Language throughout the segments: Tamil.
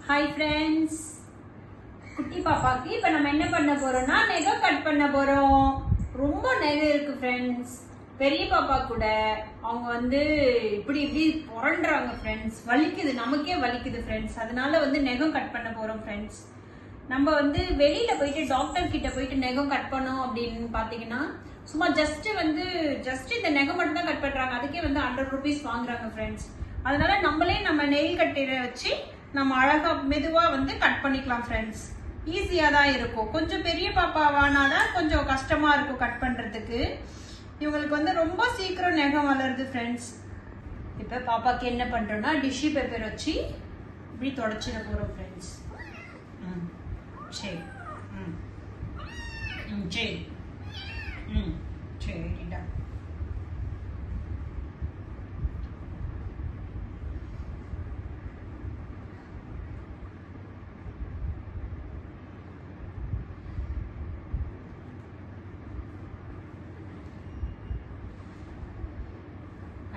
हाय फ्रेंड्स குட்டி பாப்பாக்கு இப்போ நம்ம என்ன பண்ண போறோம்னா நகம் கட் பண்ண போறோம். ரொம்ப நகம் இருக்கு फ्रेंड्स. பெரிய பாப்பா கூட அவங்க வந்து இப்படி இப்படி புரண்டறாங்க फ्रेंड्स. வலிக்குது, நமக்கே வலிக்குது फ्रेंड्स. அதனால வந்து நகம் கட் பண்ண போறோம் फ्रेंड्स. நம்ம வந்து வெளியில போயிட்டு டாக்டர் கிட்ட போயிட்டு நகம் கட் பண்ணோம் அப்படின்னு பாத்தீங்கன்னா சும்மா ஜஸ்ட் இந்த நகம் மட்டும் தான் கட் பண்றாங்க. அதுக்கே வந்து 100 ரூபீஸ் வாங்குறாங்க फ्रेंड्स. அதனால நம்மளே நம்ம நெயில் கட்டரை வச்சு நம்ம அழகா மெதுவா வந்து கட் பண்ணிக்கலாம் फ्रेंड्स. ஈஸியா தான் இருக்கும். கொஞ்சம் பெரிய பாப்பாவானாதான் கொஞ்சம் கஷ்டமா இருக்கும் கட் பண்றதுக்கு. இவங்களுக்கு வந்து ரொம்ப சீக்கிரம் நகம் வளருது फ्रेंड्स. இப்ப பாப்பாக்கு என்ன பண்றோம்னா டிஷ்யூ பேப்பர் வச்சு இப்படி தொடச்சிட போறோம் फ्रेंड्स. சரி சரி சரிடா.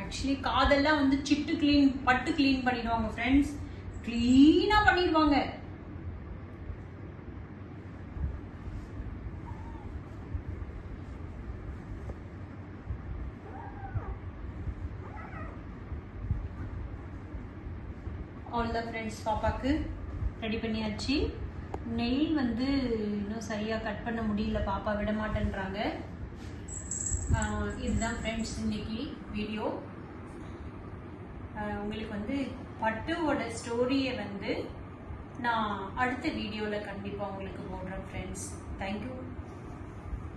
ஆக்சுவலி காதெல்லாம் வந்து சிட்டு கிளீன் பட்டு கிளீன் பண்ணிடுவாங்க फ्रेंड्स. கிளீனா பண்ணிடுவாங்க. ஆல் த ஃப்ரெண்ட்ஸ் பாப்பாக்கு ரெடி பண்ணியாச்சு. நெயில் வந்து இன்னும் சரியாக கட் பண்ண முடியல, பாப்பா விட மாட்டேன்றாங்க. இதுதான் ஃப்ரெண்ட்ஸ் இன்னைக்கு வீடியோ. உங்களுக்கு வந்து பட்டுவோட ஸ்டோரியை வந்து நான் அடுத்த வீடியோவில் கண்டிப்பாக உங்களுக்கு போடுறேன் ஃப்ரெண்ட்ஸ். தேங்க்யூ.